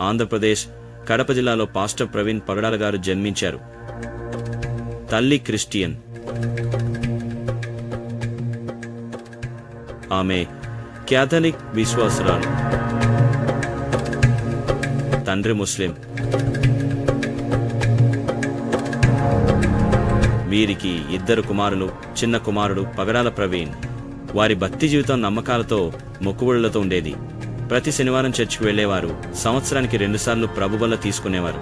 ఆంధ్రప్రదేశ్ కడప జిల్లాలో పాస్టర్ ప్రవీణ్ పగడాల గారు జన్మించారు. తల్లి క్రిస్టియన్. ఆమె క్యాథలిక్ విశ్వాసురాలు. తండ్రి ముస్లిం. వీరికి 2 కుమారులు. చిన్న కుమారుడు పగడాల ప్రవీణ్. వారి భక్తి జీవితం నమ్మకాలతో, మొక్కుబడులతో ఉండేది. ప్రతి శనివారం చర్చికి వెళ్లేవారు. సంవత్సరానికి 2 సార్లు ప్రభుబల తీసుకునేవారు.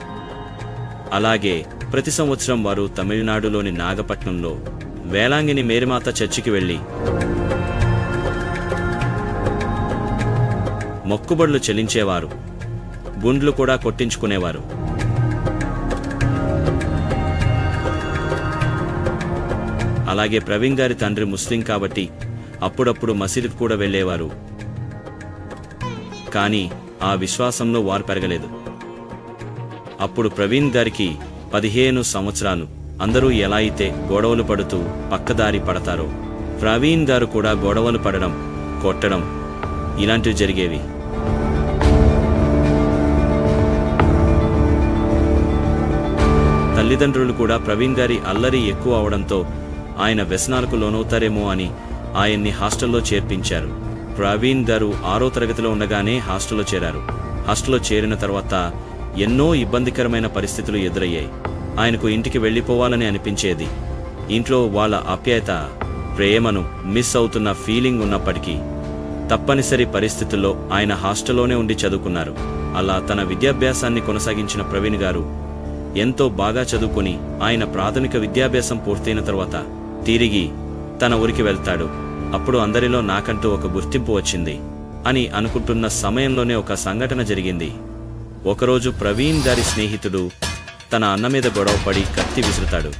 అలాగే ప్రతి సంవత్సరం వారు తమిళనాడులోని నాగపట్నంలో వేలాంగిని మేరీమాత చర్చికి వెళ్లి మొక్కుబడులు చెల్లించేవారు. గుండ్లు కూడా కొట్టించుకునేవారు. అలాగే ప్రవీణ్ గారి తండ్రి ముస్లిం కాబట్టి అప్పుడప్పుడు మసీదుకు కూడా వెళ్లేవారు. కానీ ఆ విశ్వాసంలో వారు పెరగలేదు. అప్పుడు ప్రవీణ్ గారికి 15 సంవత్సరాలు. అందరూ ఎలా అయితే గొడవలు పడుతూ పక్కదారి పడతారో ప్రవీణ్ గారు కూడా గొడవలు పడడం, కొట్టడం ఇలాంటివి జరిగేవి. తల్లిదండ్రులు కూడా ప్రవీణ్ గారి అల్లరి ఎక్కువ అవడంతో ఆయన వ్యసనాలకు లోనవుతారేమో అని ఆయన్ని హాస్టల్లో చేర్పించారు. ప్రవీణ్ గారు 6వ తరగతిలో ఉండగానే హాస్టల్లో చేరారు. హాస్టల్లో చేరిన తర్వాత ఎన్నో ఇబ్బందికరమైన పరిస్థితులు ఎదురయ్యాయి. ఆయనకు ఇంటికి వెళ్లిపోవాలని అనిపించేది. ఇంట్లో వాళ్ళ ఆప్యాయత, ప్రేమను మిస్ అవుతున్న ఫీలింగ్ ఉన్నప్పటికీ తప్పనిసరి పరిస్థితుల్లో ఆయన హాస్టల్లోనే ఉండి చదువుకున్నారు. అలా తన విద్యాభ్యాసాన్ని కొనసాగించిన ప్రవీణ్ గారు ఎంతో బాగా చదువుకుని ఆయన ప్రాథమిక విద్యాభ్యాసం పూర్తయిన తర్వాత తిరిగి తన ఊరికి వెళ్తాడు. అప్పుడు అందరిలో నాకంటూ ఒక గుర్తింపు వచ్చింది అని అనుకుంటున్న సమయంలోనే ఒక సంఘటన జరిగింది. ఒకరోజు ప్రవీణ్ గారి స్నేహితుడు తన అన్న మీద గొడవపడి కత్తి విసురుతాడు.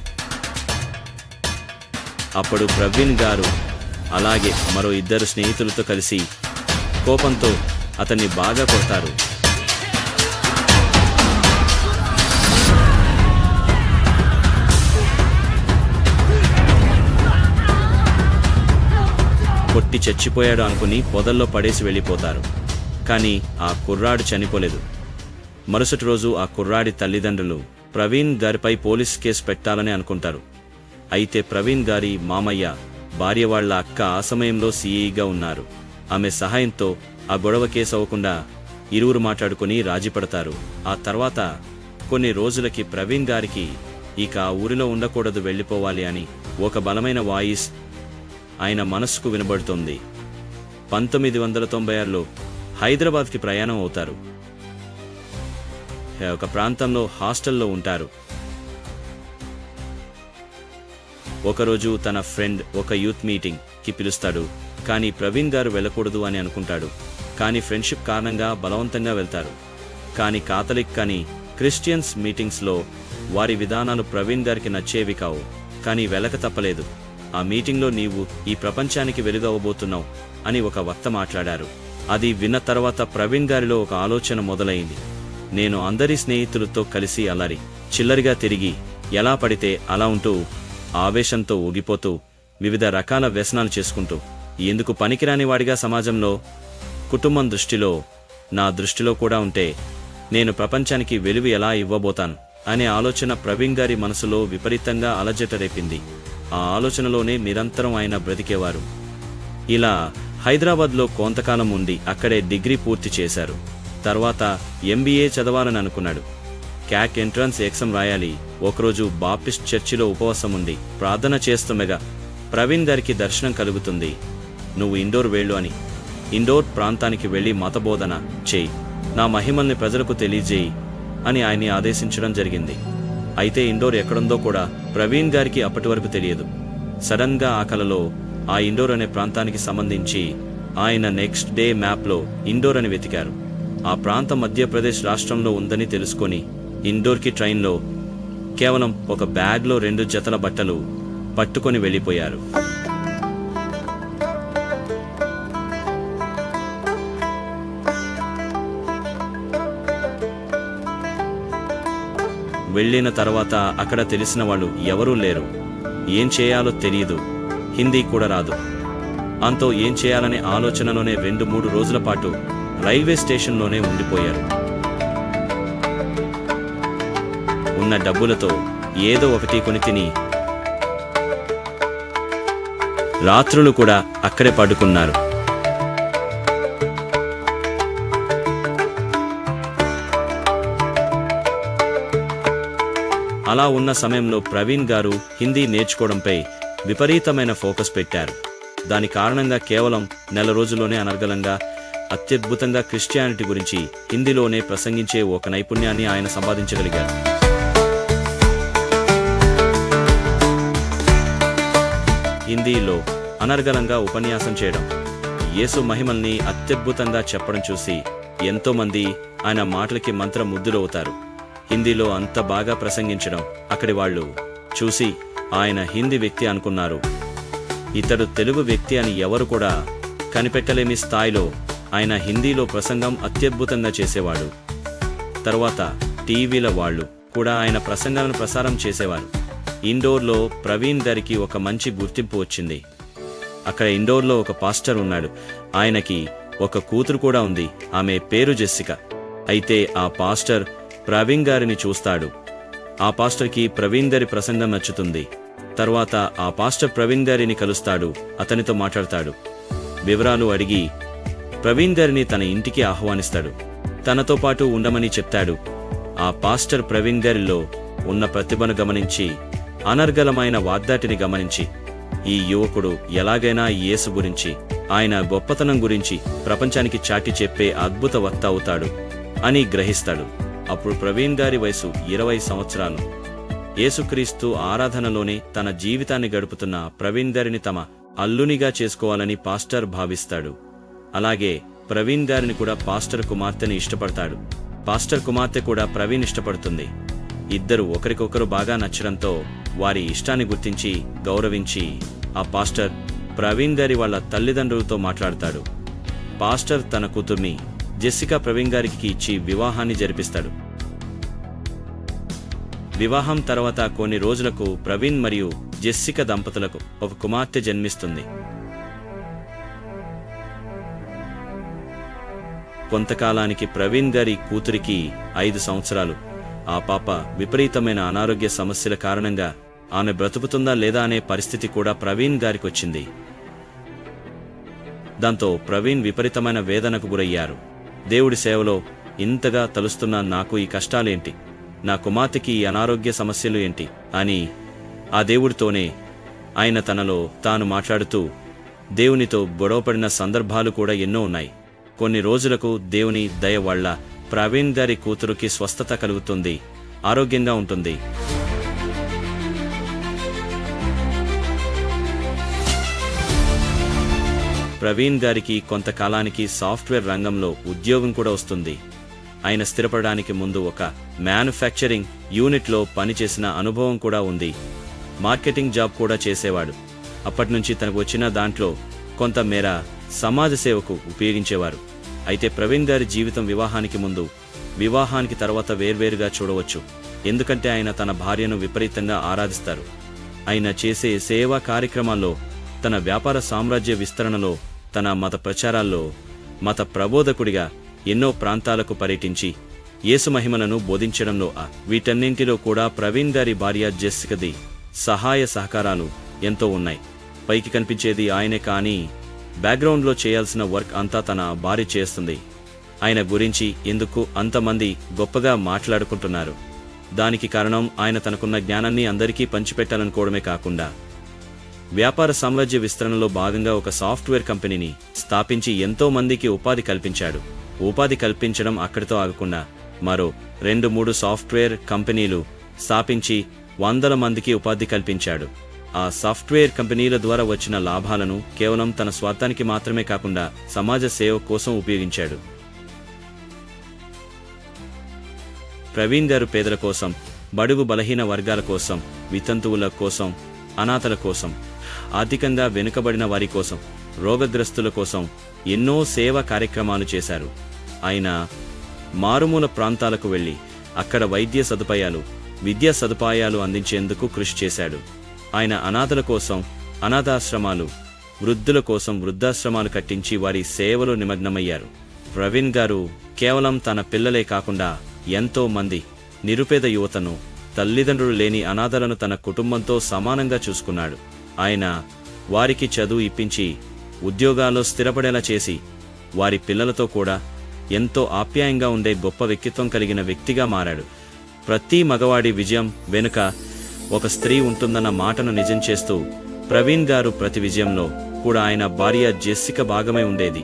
అప్పుడు ప్రవీణ్ గారు అలాగే మరో 2 స్నేహితులతో కలిసి కోపంతో అతన్ని బాగా కొడతారు. కొట్టి చచ్చిపోయాడు అనుకుని పొదల్లో పడేసి వెళ్ళిపోతారు. కానీ ఆ కుర్రాడు చనిపోలేదు. మరుసటి రోజు ఆ కుర్రాడి తల్లిదండ్రులు ప్రవీణ్ గారిపై పోలీస్ కేసు పెట్టాలని అనుకుంటారు. అయితే ప్రవీణ్ గారి మామయ్య భార్య వాళ్ల అక్క ఆ సమయంలో సీఈగా ఉన్నారు. ఆమె సహాయంతో ఆ గొడవ కేసు అవ్వకుండా ఇరువురు మాట్లాడుకుని రాజీపడతారు. ఆ తర్వాత కొన్ని రోజులకి ప్రవీణ్ గారికి ఇక ఆ ఊరిలో ఉండకూడదు, వెళ్ళిపోవాలి అని ఒక బలమైన వాయిస్ ఆయన మనస్సుకు వినబడుతోంది. 1996లో హైదరాబాద్కి ప్రయాణం అవుతారు. ఒక ప్రాంతంలో హాస్టల్లో ఉంటారు. ఒకరోజు తన ఫ్రెండ్ ఒక యూత్ మీటింగ్ కి పిలుస్తాడు. కానీ ప్రవీణ్ గారు వెళ్ళకూడదు అని అనుకుంటాడు. కానీ ఫ్రెండ్షిప్ కారణంగా బలవంతంగా వెళ్తారు. కానీ కాథలిక్ కానీ క్రిస్టియన్స్ మీటింగ్స్లో వారి విధానాలు ప్రవీణ్ గారికి నచ్చేవి కావు. కానీ వెళ్ళక తప్పలేదు. ఆ మీటింగ్లో నీవు ఈ ప్రపంచానికి వెలుగవబోతున్నావు అని ఒక వక్త మాట్లాడారు. అది విన్న తర్వాత ప్రవీణ్ గారిలో ఒక ఆలోచన మొదలైంది. నేను అందరి స్నేహితులతో కలిసి అల్లరి చిల్లరిగా తిరిగి ఎలా పడితే అలా ఉంటూ ఆవేశంతో ఊగిపోతూ వివిధ రకాల వ్యసనాలు చేసుకుంటూ ఎందుకు పనికిరాని వాడిగా సమాజంలో, కుటుంబం దృష్టిలో, నా దృష్టిలో కూడా ఉంటే నేను ప్రపంచానికి వెలుగు ఎలా ఇవ్వబోతాను అనే ఆలోచన ప్రవీణ్ గారి మనసులో విపరీతంగా అలజట రేపింది. ఆ ఆలోచనలోనే నిరంతరం ఆయన బ్రతికేవారు. ఇలా హైదరాబాద్లో కొంతకాలం ఉండి అక్కడే డిగ్రీ పూర్తి చేశారు. తర్వాత MBA చదవాలని అనుకున్నాడు. క్యాట్ ఎంట్రన్స్ ఎగ్జామ్ రాయాలి. ఒకరోజు బాప్టిస్ట్ చర్చిలో ఉపవాసం ఉండి ప్రార్థన చేస్తుండగా ప్రవీణ్ గారికి దర్శనం కలుగుతుంది. నువ్వు ఇండోర్ వెళ్ళు అని. ఇండోర్ ప్రాంతానికి వెళ్లి మతబోధన చేయి, నా మహిమల్ని ప్రజలకు తెలియజేయి అని ఆయన్ని ఆదేశించడం జరిగింది. అయితే ఇండోర్ ఎక్కడుందో కూడా ప్రవీణ్ గారికి అప్పటి వరకు తెలియదు. సడన్ గా ఆ కలలో ఆ ఇండోర్ అనే ప్రాంతానికి సంబంధించి ఆయన నెక్స్ట్ డే మ్యాప్లో ఇండోర్ అని వెతికారు. ఆ ప్రాంతం మధ్యప్రదేశ్ రాష్ట్రంలో ఉందని తెలుసుకొని ఇండోర్కి ట్రైన్లో కేవలం ఒక బ్యాగ్లో 2 జతల బట్టలు పట్టుకొని వెళ్ళిపోయారు. వెళ్లిన తర్వాత అక్కడ తెలిసిన వాళ్ళు ఎవరూ లేరు. ఏం చేయాలో తెలియదు. హిందీ కూడా రాదు. అంతో ఏం చేయాలనే ఆలోచనలోనే 2-3 రోజుల పాటు రైల్వే స్టేషన్లోనే ఉండిపోయారు. ఉన్న డబ్బులతో ఏదో ఒకటి కొని తిని రాత్రులు కూడా అక్కడే పడుకున్నారు. అలా ఉన్న సమయంలో ప్రవీణ్ గారు హిందీ నేర్చుకోవడంపై విపరీతమైన ఫోకస్ పెట్టారు. దాని కారణంగా కేవలం నెల రోజుల్లోనే అనర్గళంగా అత్యద్భుతంగా క్రిస్టియానిటీ గురించి హిందీలోనే ప్రసంగించే ఒక నైపుణ్యాన్ని ఆయన సంపాదించగలిగారు. హిందీలో అనర్గళంగా ఉపన్యాసం చేయడం, యేసు మహిమల్ని అత్యద్భుతంగా చెప్పడం చూసి ఎంతోమంది ఆయన మాటలకి మంత్రముగ్ధులవుతారు. హిందీలో అంత బాగా ప్రసంగించడం అక్కడి వాళ్ళు చూసి ఆయన హిందీ వ్యక్తి అనుకున్నారు. ఇతడు తెలుగు వ్యక్తి అని ఎవరు కూడా కనిపెట్టలేని స్థాయిలో ఆయన హిందీలో ప్రసంగం అత్యద్భుతంగా చేసేవాడు. తరువాత టీవీల వాళ్ళు కూడా ఆయన ప్రసంగాలను ప్రసారం చేసేవారు. ఇండోర్లో ప్రవీణ్ గారికి ఒక మంచి గుర్తింపు వచ్చింది. అక్కడ ఇండోర్లో ఒక పాస్టర్ ఉన్నాడు. ఆయనకి ఒక కూతురు కూడా ఉంది. ఆమె పేరు జెస్సికా. అయితే ఆ పాస్టర్ ప్రవీణ్ గారిని చూస్తాడు. ఆ పాస్టర్కి ప్రవీణ్ గారి ప్రసంగం నచ్చుతుంది. తర్వాత ఆ పాస్టర్ ప్రవీణ్ గారిని కలుస్తాడు. అతనితో మాట్లాడతాడు. వివరాలు అడిగి ప్రవీణ్ గారిని తన ఇంటికి ఆహ్వానిస్తాడు. తనతో పాటు ఉండమని చెప్తాడు. ఆ పాస్టర్ ప్రవీణ్ గారిలో ఉన్న ప్రతిభను గమనించి, అనర్గళమైన వాగ్దాటిని గమనించి, ఈ యువకుడు ఎలాగైనా యేసు గురించి, ఆయన గొప్పతనం గురించి ప్రపంచానికి చాటి చెప్పే అద్భుత వక్త అవుతాడు అని గ్రహిస్తాడు. అప్పుడు ప్రవీణ్ గారి వయసు 20 సంవత్సరాలు. యేసుక్రీస్తు ఆరాధనలోనే తన జీవితాన్ని గడుపుతున్న ప్రవీణ్ గారిని తమ అల్లునిగా చేసుకోవాలని పాస్టర్ భావిస్తాడు. అలాగే ప్రవీణ్ గారిని కూడా పాస్టర్ కుమార్తెని ఇష్టపడతాడు. పాస్టర్ కుమార్తె కూడా ప్రవీణ్ ఇష్టపడుతుంది. ఇద్దరు ఒకరికొకరు బాగా నచ్చడంతో వారి ఇష్టాన్ని గుర్తించి గౌరవించి ఆ పాస్టర్ ప్రవీణ్ గారి వాళ్ళ తల్లిదండ్రులతో మాట్లాడతాడు. పాస్టర్ తన కూతుర్ని జెస్సికా ప్రవీణ్ గారికి ఇచ్చి వివాహాన్ని జరిపిస్తాడు. వివాహం తర్వాత కొన్ని రోజులకు ప్రవీణ్ మరియు జెస్సికా దంపతులకు ఒక కుమార్తె జన్మిస్తుంది. కొంతకాలానికి ప్రవీణ్ గారి కూతురికి 5 సంవత్సరాలు. ఆ పాప విపరీతమైన అనారోగ్య సమస్యల కారణంగా ఆమె బ్రతుకుతుందా లేదా అనే పరిస్థితి కూడా ప్రవీణ్ గారికొచ్చింది. దాంతో ప్రవీణ్ విపరీతమైన వేదనకు గురయ్యారు. దేవుడి సేవలో ఇంతగా తలుస్తున్న నాకు ఈ కష్టాలేంటి, నా కుమార్తెకి ఈ అనారోగ్య సమస్యలు ఏంటి అని ఆ దేవుడితోనే ఆయన తనలో తాను మాట్లాడుతూ దేవునితో గొడవపడిన సందర్భాలు కూడా ఎన్నో ఉన్నాయి. కొన్ని రోజులకు దేవుని దయ వల్ల ప్రవీణ్ గారి కూతురుకి స్వస్థత కలుగుతుంది, ఆరోగ్యంగా ఉంటుంది. ప్రవీణ్ గారికి కొంతకాలానికి సాఫ్ట్వేర్ రంగంలో ఉద్యోగం కూడా వస్తుంది. ఆయన స్థిరపడడానికి ముందు ఒక మ్యానుఫ్యాక్చరింగ్ యూనిట్లో పనిచేసిన అనుభవం కూడా ఉంది. మార్కెటింగ్ జాబ్ కూడా చేసేవాడు. అప్పటినుంచి తనకు వచ్చిన దాంట్లో కొంత మేర సమాజ సేవకు ఉపయోగించేవారు. అయితే ప్రవీణ్ గారి జీవితం వివాహానికి ముందు, వివాహానికి తర్వాత వేర్వేరుగా చూడవచ్చు. ఎందుకంటే ఆయన తన భార్యను విపరీతంగా ఆరాధిస్తారు. ఆయన చేసే సేవా కార్యక్రమాల్లో, తన వ్యాపార సామ్రాజ్య విస్తరణలో, తన మత ప్రచారాల్లో మత ప్రబోధకుడిగా ఎన్నో ప్రాంతాలకు పర్యటించి యేసు మహిమలను బోధించడంలో వీటన్నింటిలో కూడా ప్రవీణ్ గారి భార్య జెస్సికాది సహాయ సహకారాలు ఎంతో ఉన్నాయి. పైకి కనిపించేది ఆయనే, కానీ బ్యాక్గ్రౌండ్లో చేయాల్సిన వర్క్ అంతా తన భార్య చేస్తుంది. ఆయన గురించి ఎందుకు అంతమంది గొప్పగా మాట్లాడుకుంటున్నారు? దానికి కారణం ఆయన తనకున్న జ్ఞానాన్ని అందరికీ పంచిపెట్టాలనుకోవడమే కాకుండా వ్యాపార సామ్రాజ్య విస్తరణలో భాగంగా ఒక సాఫ్ట్వేర్ కంపెనీని స్థాపించి ఎంతో మందికి ఉపాధి కల్పించాడు. ఉపాధి కల్పించడం అక్కడితో ఆగకుండా మరో 2-3 సాఫ్ట్వేర్ కంపెనీలు స్థాపించి 100 మందికి ఉపాధి కల్పించాడు. ఆ సాఫ్ట్వేర్ కంపెనీల ద్వారా వచ్చిన లాభాలను కేవలం తన స్వార్థానికి మాత్రమే కాకుండా సమాజ సేవ కోసం ఉపయోగించాడు. ప్రవీణ్ గారు పేదల కోసం, బడుగు బలహీన వర్గాల కోసం, వితంతువుల కోసం, అనాథల కోసం, ఆర్థికంగా వెనుకబడిన వారి కోసం, రోగగ్రస్తుల కోసం ఎన్నో సేవా కార్యక్రమాలు చేశారు. ఆయన మారుమూల ప్రాంతాలకు వెళ్లి అక్కడ వైద్య సదుపాయాలు, విద్యా సదుపాయాలు అందించేందుకు కృషి చేశాడు. ఆయన అనాథల కోసం అనాథాశ్రమాలు, వృద్ధుల కోసం వృద్ధాశ్రమాలు కట్టించి వారి సేవలో నిమగ్నమయ్యారు. ప్రవీణ్ గారు కేవలం తన పిల్లలే కాకుండా ఎంతో మంది నిరుపేద యువతను తల్లిదండ్రులు లేని అనాథలను తన కుటుంబంతో సమానంగా చూసుకున్నాడు. ఆయన వారికి చదువు ఇప్పించి ఉద్యోగాల్లో స్థిరపడేలా చేసి వారి పిల్లలతో కూడా ఎంతో ఆప్యాయంగా ఉండే గొప్ప వ్యక్తిత్వం కలిగిన వ్యక్తిగా మారాడు. ప్రతి మగవాడి విజయం వెనుక ఒక స్త్రీ ఉంటుందన్న మాటను నిజం చేస్తూ ప్రవీణ్ గారు ప్రతి విజయంలో కూడా ఆయన భార్య జెస్సిక భాగమై ఉండేది.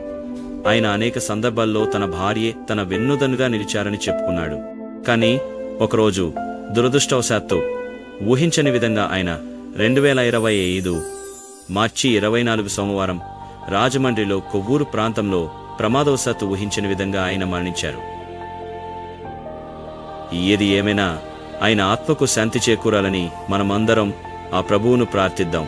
ఆయన అనేక సందర్భాల్లో తన భార్యే తన వెన్నుదన్నుగా నిలిచారని చెప్పుకున్నాడు. కానీ ఒకరోజు దురదృష్టవశాత్తు ఊహించని విధంగా ఆయన 2025 మార్చి 24 సోమవారం రాజమండ్రిలో కొవ్వూరు ప్రాంతంలో ప్రమాదవశాత్తు ఊహించని విధంగా ఆయన మరణించారు. ఏది ఏమైనా ఆయన ఆత్మకు శాంతి చేకూరాలని మనమందరం ఆ ప్రభువును ప్రార్థిద్దాం.